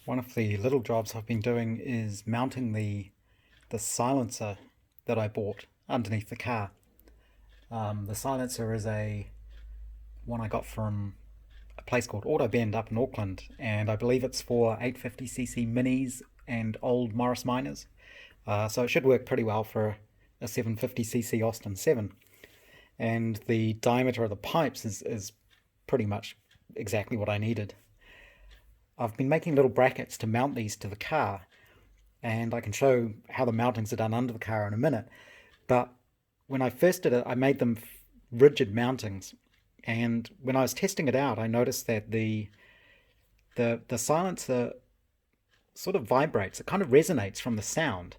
One of the little jobs I've been doing is mounting the silencer that I bought underneath the car. The silencer is a one I got from a place called Autobend up in Auckland, and I believe it's for 850cc minis and old Morris Minors. So it should work pretty well for a 750cc Austin 7. And the diameter of the pipes is pretty much exactly what I needed. I've been making little brackets to mount these to the car, and I can show how the mountings are done under the car in a minute. But when I first did it, I made them rigid mountings, and when I was testing it out, I noticed that the silencer sort of vibrates. It kind of resonates from the sound.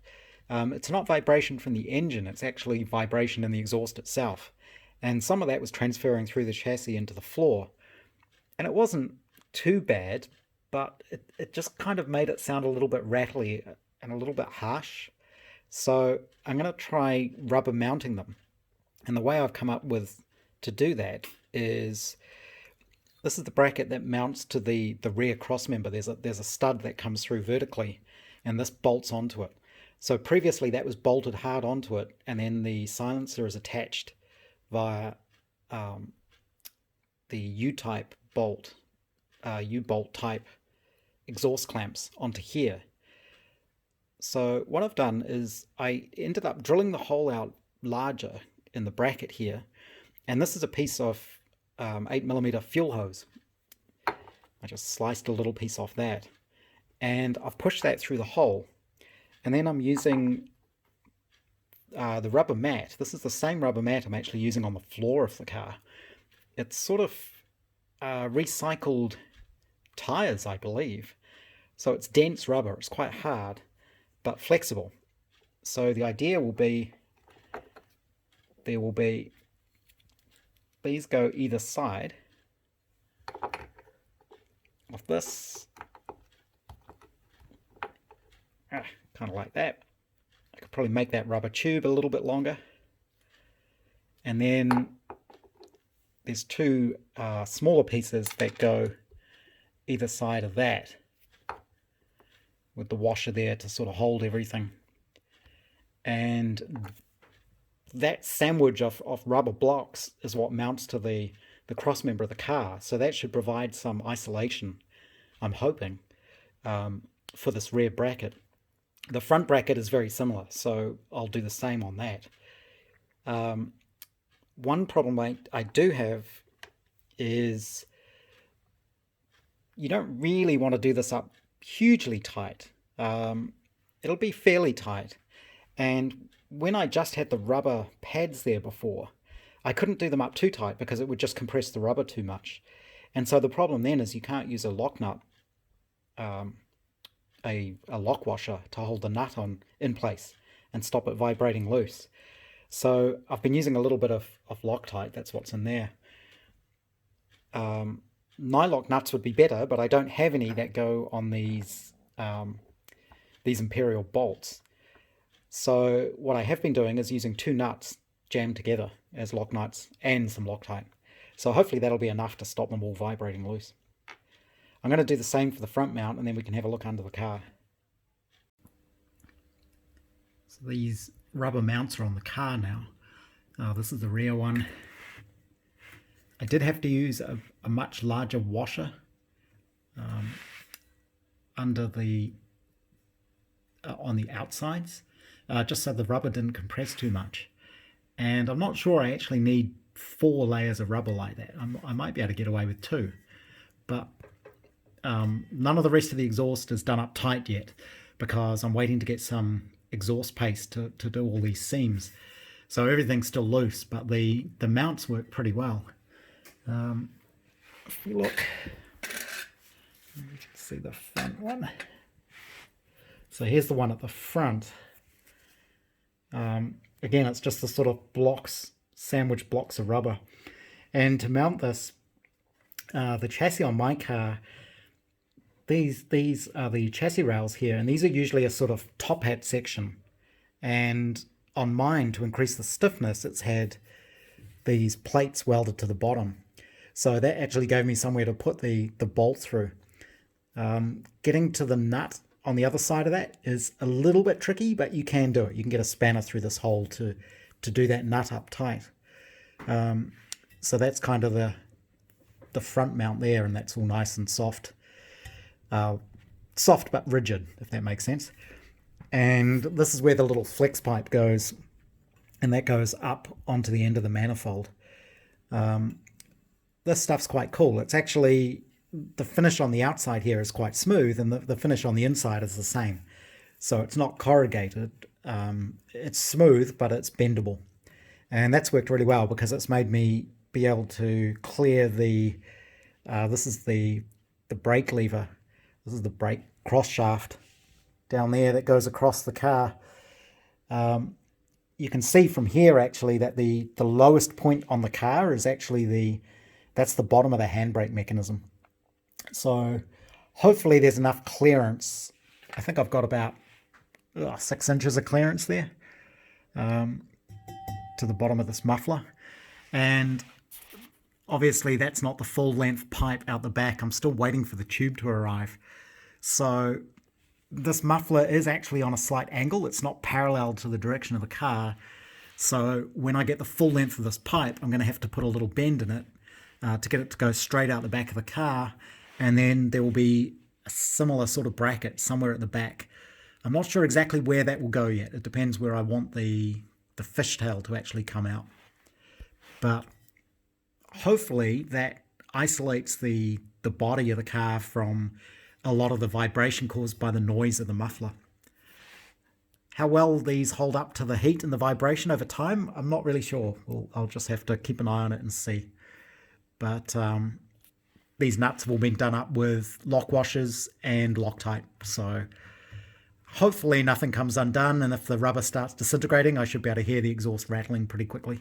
It's not vibration from the engine, it's actually vibration in the exhaust itself. And some of that was transferring through the chassis into the floor. And it wasn't too bad, but it just kind of made it sound a little bit rattly and a little bit harsh. So I'm going to try rubber mounting them. And the way I've come up with to do that is this is the bracket that mounts to the rear cross member. There's a stud that comes through vertically, and this bolts onto it. So previously that was bolted hard onto it, and then the silencer is attached via the U-type bolt, U-bolt type exhaust clamps onto here. So what I've done is I ended up drilling the hole out larger in the bracket here, and this is a piece of 8mm fuel hose. I just sliced a little piece off that, and I've pushed that through the hole, and then I'm using the rubber mat. This is the same rubber mat I'm actually using on the floor of the car. It's sort of recycled tires, I believe. So it's dense rubber, it's quite hard, but flexible. So the idea will be, these go either side of this, kind of like that. I could probably make that rubber tube a little bit longer. And then there's two smaller pieces that go either side of that, with the washer there to sort of hold everything. And that sandwich of rubber blocks is what mounts to the cross member of the car. So that should provide some isolation, I'm hoping, for this rear bracket. The front bracket is very similar, so I'll do the same on that. One problem I do have is you don't really want to do this up hugely tight. It'll be fairly tight. And when I just had the rubber pads there before, I couldn't do them up too tight because it would just compress the rubber too much. And so the problem then is you can't use a lock nut, a lock washer to hold the nut in place and stop it vibrating loose. So I've been using a little bit of Loctite. That's what's in there. Nylock nuts would be better, but I don't have any that go on these imperial bolts. So what I have been doing is using two nuts jammed together as lock nuts and some Loctite. So hopefully that'll be enough to stop them all vibrating loose. I'm going to do the same for the front mount, and then we can have a look under the car. So these rubber mounts are on the car now. This is the rear one. I did have to use a much larger washer under on the outsides, just so the rubber didn't compress too much. And I'm not sure I actually need 4 layers of rubber like that. I might be able to get away with 2, but none of the rest of the exhaust is done up tight yet because I'm waiting to get some exhaust paste to do all these seams. So everything's still loose, but the mounts work pretty well. If we look, you can see the front one. So here's the one at the front. Again, it's just the sort of sandwich blocks of rubber. And to mount this, the chassis on my car, these are the chassis rails here, and these are usually a sort of top hat section. And on mine, to increase the stiffness, it's had these plates welded to the bottom. So that actually gave me somewhere to put the bolt through. Getting to the nut on the other side of that is a little bit tricky, but you can do it. You can get a spanner through this hole to do that nut up tight. So that's kind of the front mount there, and that's all nice and soft. Soft but rigid, if that makes sense. And this is where the little flex pipe goes, and that goes up onto the end of the manifold. This stuff's quite cool. It's actually, the finish on the outside here is quite smooth, and the finish on the inside is the same. So it's not corrugated. It's smooth, but it's bendable. And that's worked really well because it's made me be able to clear the, this is the brake lever. This is the brake cross shaft down there that goes across the car. You can see from here actually that the lowest point on the car is actually that's the bottom of the handbrake mechanism. So hopefully there's enough clearance. I think I've got about 6 inches of clearance there to the bottom of this muffler. And obviously that's not the full length pipe out the back. I'm still waiting for the tube to arrive. So this muffler is actually on a slight angle. It's not parallel to the direction of the car. So when I get the full length of this pipe, I'm going to have to put a little bend in it to get it to go straight out the back of the car. And then there will be a similar sort of bracket somewhere at the back. I'm not sure exactly where that will go yet. It depends where I want the fishtail to actually come out. But hopefully that isolates the body of the car from a lot of the vibration caused by the noise of the muffler. How well these hold up to the heat and the vibration over time, I'm not really sure. I'll just have to keep an eye on it and see. But these nuts have all been done up with lock washers and Loctite, so hopefully nothing comes undone, and if the rubber starts disintegrating, I should be able to hear the exhaust rattling pretty quickly.